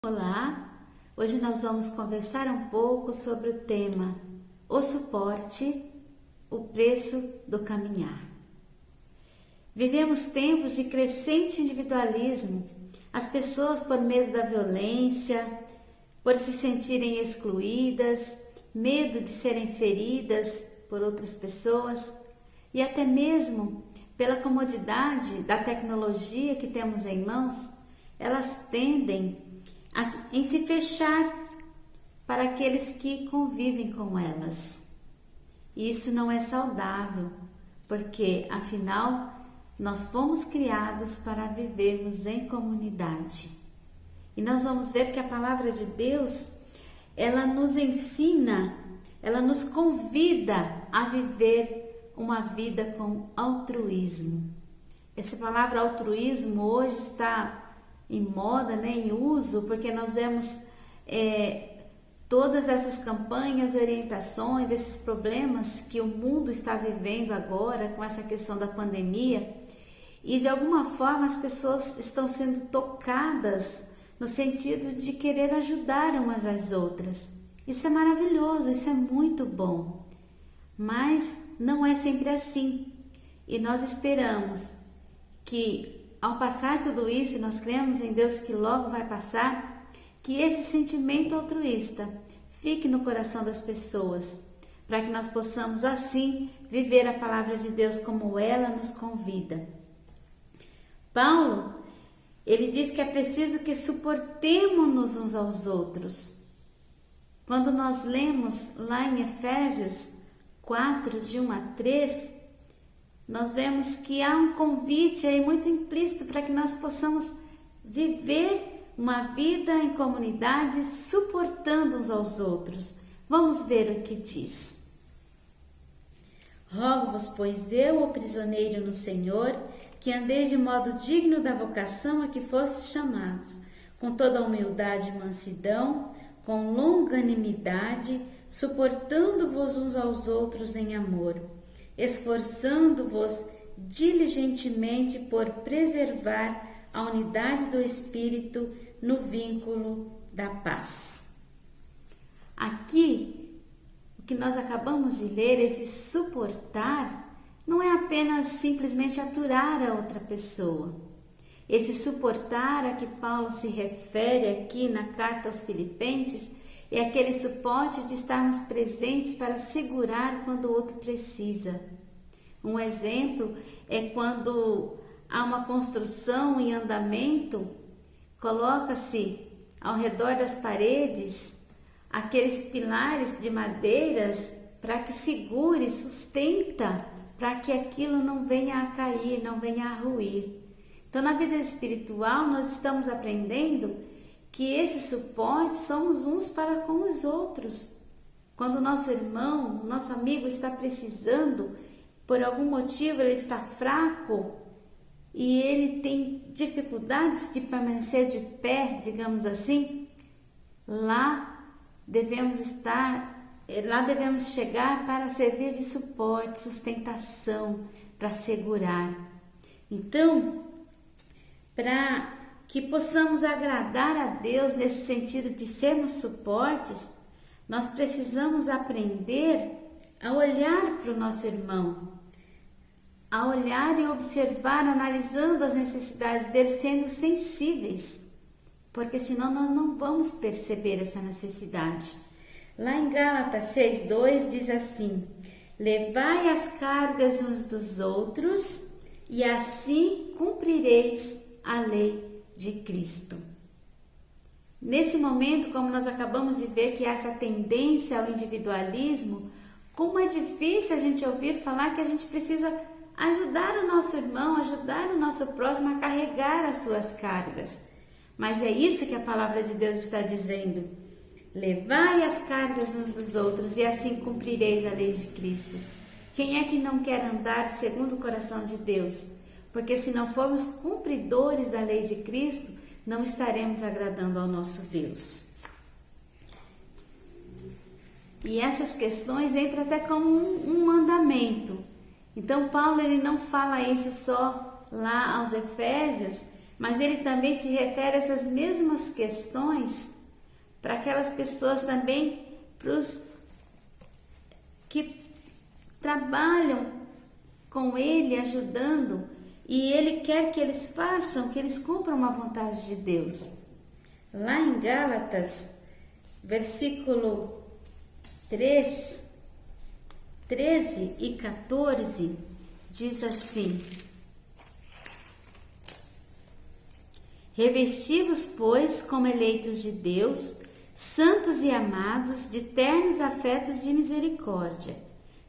Olá, hoje nós vamos conversar um pouco sobre o tema o suporte, o preço do caminhar. Vivemos tempos de crescente individualismo. As pessoas, por medo da violência, por se sentirem excluídas, medo de serem feridas por outras pessoas e até mesmo pela comodidade da tecnologia que temos em mãos, elas tendem em se fechar para aqueles que convivem com elas. E isso não é saudável, porque afinal nós fomos criados para vivermos em comunidade. E nós vamos ver que a palavra de Deus, ela nos ensina, ela nos convida a viver uma vida com altruísmo. Essa palavra altruísmo hoje está em moda, em uso, porque nós vemos todas essas campanhas, orientações, esses problemas que o mundo está vivendo agora com essa questão da pandemia, e de alguma forma as pessoas estão sendo tocadas no sentido de querer ajudar umas às outras. Isso é maravilhoso, isso é muito bom, mas não é sempre assim, e nós esperamos que ao passar tudo isso, nós cremos em Deus que logo vai passar, que esse sentimento altruísta fique no coração das pessoas, para que nós possamos assim viver a palavra de Deus como ela nos convida. Paulo, ele diz que é preciso que suportemos-nos uns aos outros. Quando nós lemos lá em Efésios 4, de 1 a 3, nós vemos que há um convite aí muito implícito para que nós possamos viver uma vida em comunidade, suportando uns aos outros. Vamos ver o que diz. Rogo-vos, pois eu, o prisioneiro no Senhor, que andeis de modo digno da vocação a que fostes chamados, com toda a humildade e mansidão, com longanimidade, suportando-vos uns aos outros em amor, esforçando-vos diligentemente por preservar a unidade do Espírito no vínculo da paz. Aqui, o que nós acabamos de ler, esse suportar, não é apenas simplesmente aturar a outra pessoa. Esse suportar a que Paulo se refere aqui na carta aos Filipenses é aquele suporte de estarmos presentes para segurar quando o outro precisa. Um exemplo é quando há uma construção em andamento, coloca-se ao redor das paredes aqueles pilares de madeiras para que segure, sustenta, para que aquilo não venha a cair, não venha a ruir. Então, na vida espiritual, nós estamos aprendendo que esse suporte somos uns para com os outros. Quando o nosso irmão, nosso amigo está precisando, por algum motivo ele está fraco e ele tem dificuldades de permanecer de pé, digamos assim, lá devemos chegar para servir de suporte, sustentação, para segurar. Então, para que possamos agradar a Deus nesse sentido de sermos suportes, nós precisamos aprender a olhar para o nosso irmão, a olhar e observar, analisando as necessidades dele, sendo sensíveis, porque senão nós não vamos perceber essa necessidade. Lá em Gálatas 6:2 diz assim: levai as cargas uns dos outros e assim cumprireis a lei de Cristo. Nesse momento, como nós acabamos de ver que essa tendência ao individualismo, como é difícil a gente ouvir falar que a gente precisa ajudar o nosso irmão, ajudar o nosso próximo a carregar as suas cargas. Mas é isso que a palavra de Deus está dizendo. Levai as cargas uns dos outros e assim cumprireis a lei de Cristo. Quem é que não quer andar segundo o coração de Deus? Porque se não formos cumpridores da lei de Cristo, não estaremos agradando ao nosso Deus. E essas questões entram até como um mandamento. Então Paulo ele não fala isso só lá aos Efésios, mas ele também se refere a essas mesmas questões para aquelas pessoas também, para os que trabalham com ele, ajudando, e ele quer que eles façam, que eles cumpram a vontade de Deus. Lá em Gálatas, versículo 13 e 14, diz assim: revesti-vos, pois, como eleitos de Deus, santos e amados, de ternos afetos de misericórdia,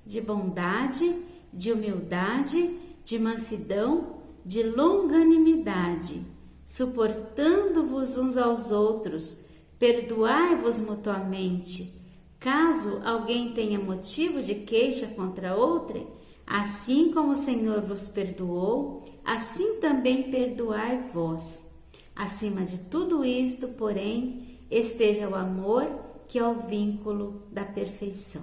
de bondade, de humildade, de mansidão, de longanimidade, suportando-vos uns aos outros, perdoai-vos mutuamente. Caso alguém tenha motivo de queixa contra outrem, assim como o Senhor vos perdoou, assim também perdoai vós. Acima de tudo isto, porém, esteja o amor, que é o vínculo da perfeição.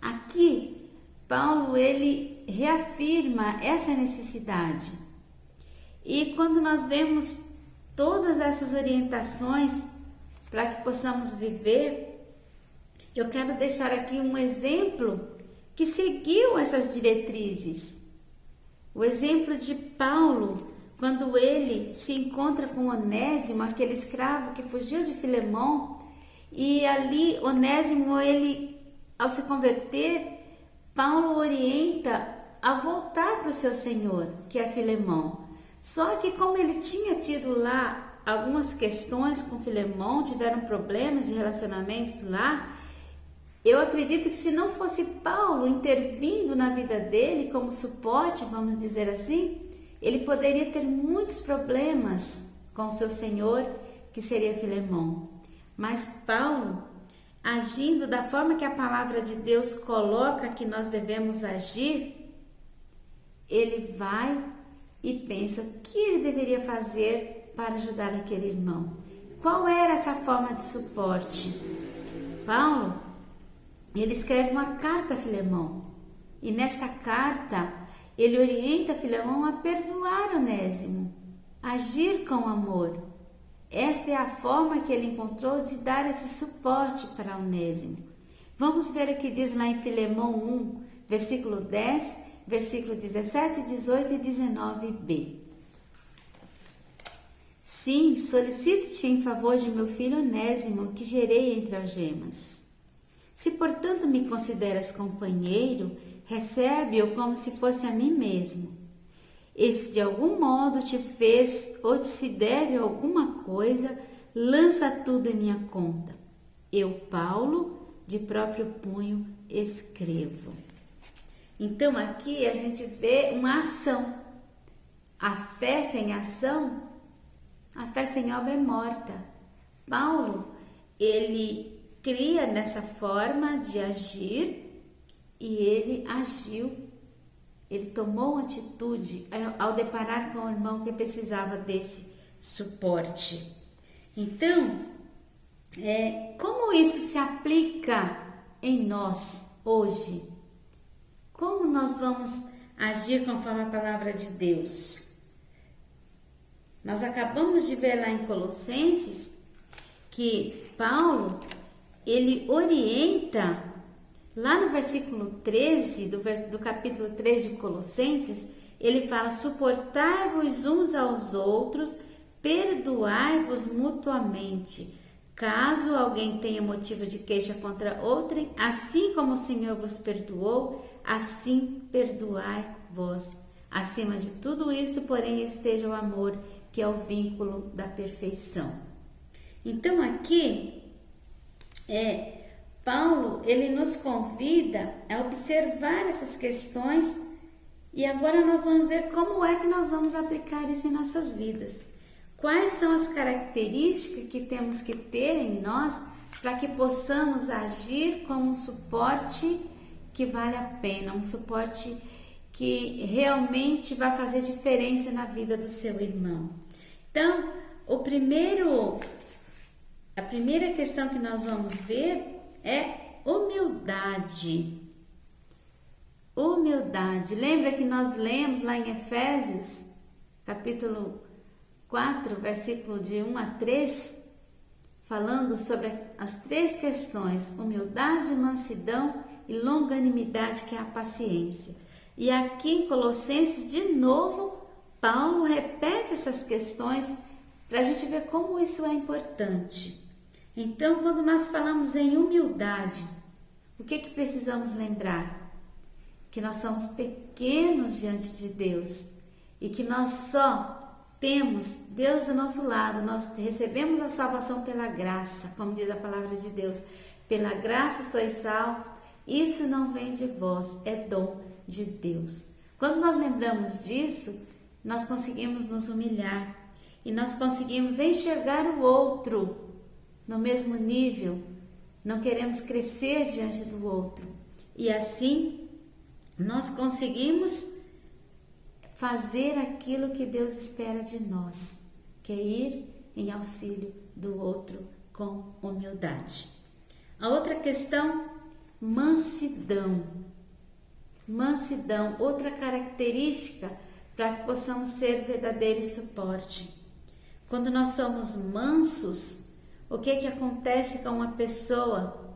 Aqui, Paulo, ele reafirma essa necessidade. E quando nós vemos todas essas orientações para que possamos viver, eu quero deixar aqui um exemplo que seguiu essas diretrizes. O exemplo de Paulo, quando ele se encontra com Onésimo, aquele escravo que fugiu de Filemão, e ali Onésimo, ele, ao se converter, Paulo orienta a voltar para o seu senhor, que é Filemão. Só que como ele tinha tido lá algumas questões com Filemão, tiveram problemas de relacionamentos lá, eu acredito que se não fosse Paulo intervindo na vida dele como suporte, vamos dizer assim, ele poderia ter muitos problemas com o seu senhor, que seria Filemão. Mas Paulo, agindo da forma que a palavra de Deus coloca que nós devemos agir, ele vai e pensa o que ele deveria fazer para ajudar aquele irmão. Qual era essa forma de suporte? Paulo, ele escreve uma carta a Filemão, e nesta carta ele orienta Filemão a perdoar Onésimo, agir com amor. Esta é a forma que ele encontrou de dar esse suporte para Onésimo. Vamos ver o que diz lá em Filemão 1, versículo 10, versículo 17, 18 e 19b. Sim, solicito-te em favor de meu filho Onésimo, que gerei entre algemas. Se, portanto, me consideras companheiro, recebe-o como se fosse a mim mesmo. E se de algum modo te fez ou te se deve alguma coisa, lança tudo em minha conta. Eu, Paulo, de próprio punho, escrevo. Então, aqui a gente vê uma ação. A fé sem ação, a fé sem obra é morta. Paulo, ele cria nessa forma de agir e ele agiu, ele tomou uma atitude ao deparar com o irmão que precisava desse suporte. Então, como isso se aplica em nós hoje? Como nós vamos agir conforme a palavra de Deus? Nós acabamos de ver lá em Colossenses que Paulo, ele orienta, lá no versículo 13, do capítulo 3 de Colossenses, ele fala: suportai-vos uns aos outros, perdoai-vos mutuamente, caso alguém tenha motivo de queixa contra outrem, assim como o Senhor vos perdoou, assim perdoai vós. Acima de tudo isto, porém, esteja o amor, que é o vínculo da perfeição. Então, aqui, Paulo, ele nos convida a observar essas questões e agora nós vamos ver como é que nós vamos aplicar isso em nossas vidas. Quais são as características que temos que ter em nós para que possamos agir como um suporte que vale a pena, um suporte que realmente vai fazer diferença na vida do seu irmão. Então, a primeira questão que nós vamos ver é humildade. Humildade. Lembra que nós lemos lá em Efésios, capítulo 4, versículo de 1 a 3, falando sobre as 3 questões: humildade, mansidão e longanimidade, que é a paciência. E aqui em Colossenses, de novo, Paulo repete essas questões para a gente ver como isso é importante. Então, quando nós falamos em humildade, o que precisamos lembrar? Que nós somos pequenos diante de Deus e que nós só temos Deus do nosso lado. Nós recebemos a salvação pela graça, como diz a palavra de Deus. Pela graça sois salvos, isso não vem de vós, é dom de Deus. Quando nós lembramos disso, nós conseguimos nos humilhar e nós conseguimos enxergar o outro no mesmo nível. Não queremos crescer diante do outro. E assim, nós conseguimos fazer aquilo que Deus espera de nós, que é ir em auxílio do outro com humildade. A outra questão, mansidão. Mansidão, outra característica para que possamos ser verdadeiro suporte. Quando nós somos mansos, o que acontece com uma pessoa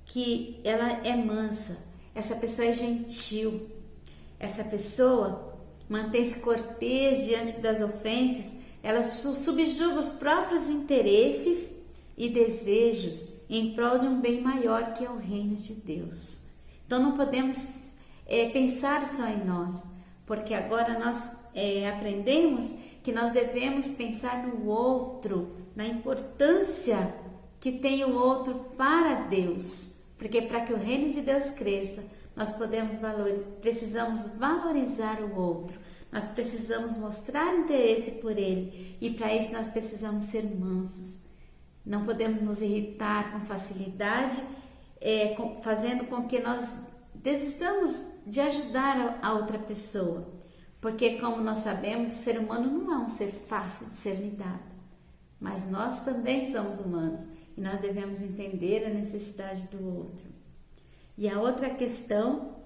que ela é mansa? Essa pessoa é gentil, essa pessoa mantém-se cortês diante das ofensas, ela subjuga os próprios interesses e desejos em prol de um bem maior, que é o reino de Deus. Então não podemos pensar só em nós, porque agora nós aprendemos que nós devemos pensar no outro, na importância que tem o outro para Deus, porque para que o reino de Deus cresça, nós precisamos valorizar o outro, nós precisamos mostrar interesse por ele, e para isso nós precisamos ser mansos. Não podemos nos irritar com facilidade, fazendo com que nós desistamos de ajudar a outra pessoa, porque, como nós sabemos, o ser humano não é um ser fácil de ser lidado, mas nós também somos humanos e nós devemos entender a necessidade do outro. E a outra questão,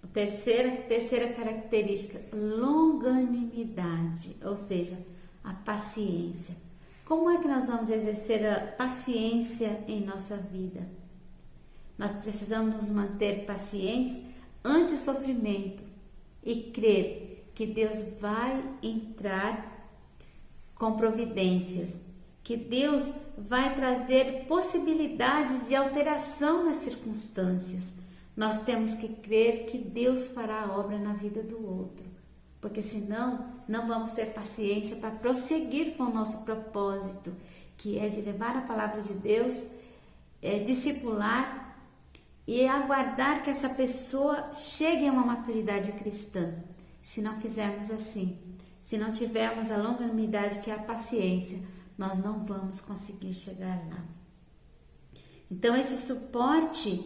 a terceira característica, longanimidade, ou seja, a paciência. Como é que nós vamos exercer a paciência em nossa vida? Nós precisamos nos manter pacientes ante o sofrimento e crer que Deus vai entrar com providências, que Deus vai trazer possibilidades de alteração nas circunstâncias. Nós temos que crer que Deus fará a obra na vida do outro, porque senão não vamos ter paciência para prosseguir com o nosso propósito, que é de levar a palavra de Deus, discipular e aguardar que essa pessoa chegue a uma maturidade cristã. Se não fizermos assim, se não tivermos a longanimidade, que é a paciência, nós não vamos conseguir chegar lá. Então, esse suporte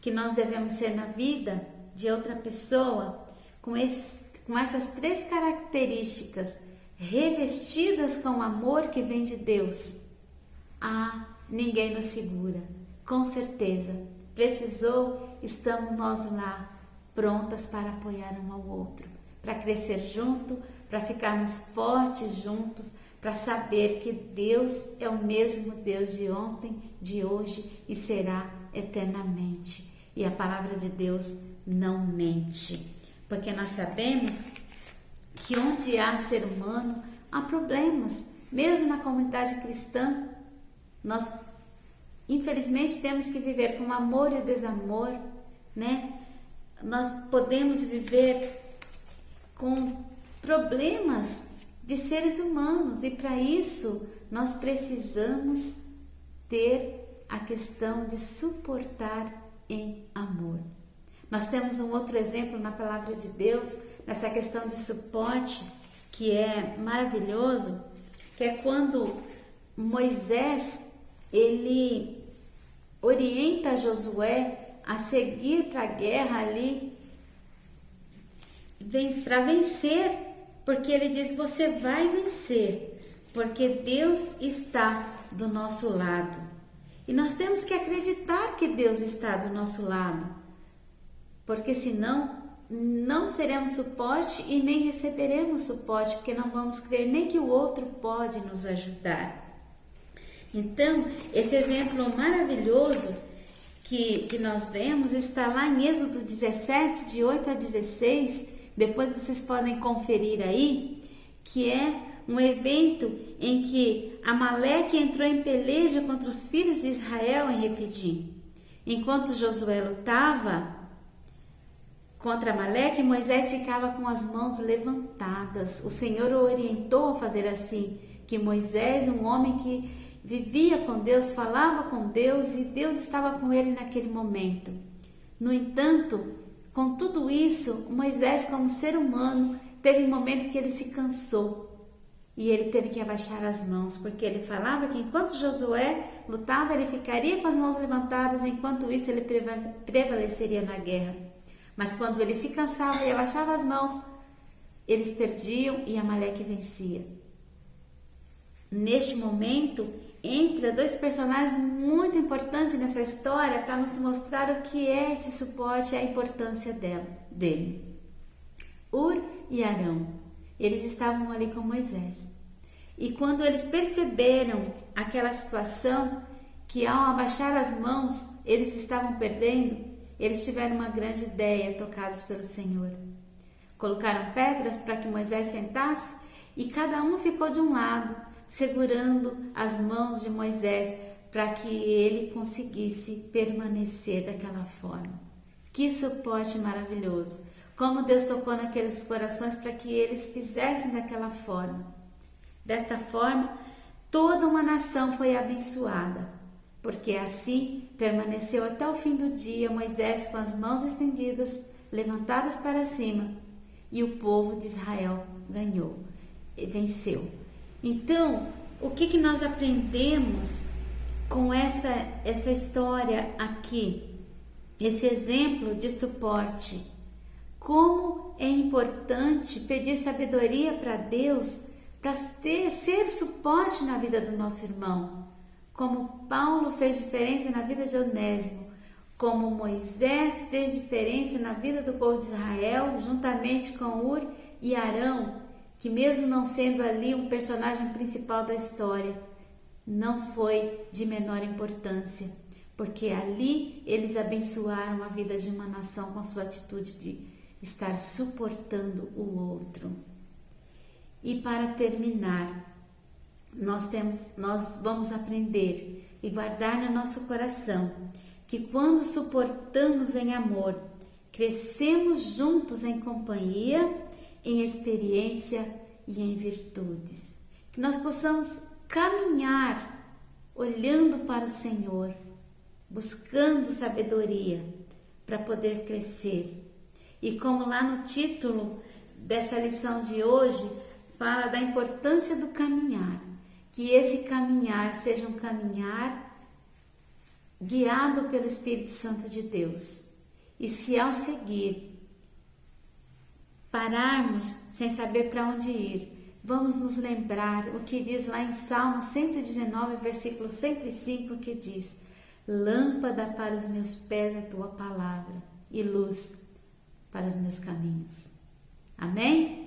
que nós devemos ser na vida de outra pessoa, com essas 3 características, revestidas com o amor que vem de Deus, ninguém nos segura. Com certeza, precisou, estamos nós lá, prontas para apoiar um ao outro, para crescer junto, para ficarmos fortes juntos, para saber que Deus é o mesmo Deus de ontem, de hoje e será eternamente. E a palavra de Deus não mente, porque nós sabemos que onde há ser humano, há problemas. Mesmo na comunidade cristã, nós infelizmente temos que viver com o amor e o desamor, né? Nós podemos viver com problemas de seres humanos, e para isso nós precisamos ter a questão de suportar em amor. Nós temos um outro exemplo na palavra de Deus, nessa questão de suporte, que é maravilhoso, que é quando Moisés, ele orienta Josué a seguir para a guerra ali, para vencer, porque ele diz: você vai vencer, porque Deus está do nosso lado. E nós temos que acreditar que Deus está do nosso lado, porque senão não seremos suporte e nem receberemos suporte, porque não vamos crer nem que o outro pode nos ajudar. Então, esse exemplo maravilhoso que nós vemos está lá em Êxodo 17, de 8 a 16, depois vocês podem conferir aí, que é um evento em que Amaleque entrou em peleja contra os filhos de Israel em Refidim. Enquanto Josué lutava contra Amaleque, Moisés ficava com as mãos levantadas. O Senhor o orientou a fazer assim, que Moisés, um homem que vivia com Deus, falava com Deus e Deus estava com ele naquele momento. No entanto, com tudo isso, Moisés, como ser humano, teve um momento que ele se cansou e ele teve que abaixar as mãos, porque ele falava que enquanto Josué lutava, ele ficaria com as mãos levantadas, enquanto isso ele prevaleceria na guerra. Mas quando ele se cansava e abaixava as mãos, eles perdiam e Amaleque vencia. Neste momento, entra dois personagens muito importantes nessa história para nos mostrar o que é esse suporte e a importância dele. Hur e Arão, eles estavam ali com Moisés. E quando eles perceberam aquela situação, que ao abaixar as mãos, eles estavam perdendo, eles tiveram uma grande ideia, tocados pelo Senhor. Colocaram pedras para que Moisés sentasse e cada um ficou de um lado, segurando as mãos de Moisés para que ele conseguisse permanecer daquela forma. Que suporte maravilhoso! Como Deus tocou naqueles corações para que eles fizessem daquela forma. Desta forma, toda uma nação foi abençoada, porque assim permaneceu até o fim do dia Moisés com as mãos estendidas, levantadas para cima, e o povo de Israel ganhou, venceu. Então, o que nós aprendemos com essa história aqui? Esse exemplo de suporte. Como é importante pedir sabedoria para Deus para ser suporte na vida do nosso irmão. Como Paulo fez diferença na vida de Onésimo, como Moisés fez diferença na vida do povo de Israel, juntamente com Hur e Arão, que mesmo não sendo ali um personagem principal da história, não foi de menor importância, porque ali eles abençoaram a vida de uma nação com sua atitude de estar suportando o outro. E para terminar, nós vamos aprender e guardar no nosso coração que quando suportamos em amor, crescemos juntos em companhia, em experiência e em virtudes. Que nós possamos caminhar olhando para o Senhor, buscando sabedoria para poder crescer. E como lá no título dessa lição de hoje fala da importância do caminhar, que esse caminhar seja um caminhar guiado pelo Espírito Santo de Deus. E se ao seguir pararmos sem saber para onde ir, vamos nos lembrar o que diz lá em Salmo 119, versículo 105, que diz: lâmpada para os meus pés é a tua palavra e luz para os meus caminhos. Amém?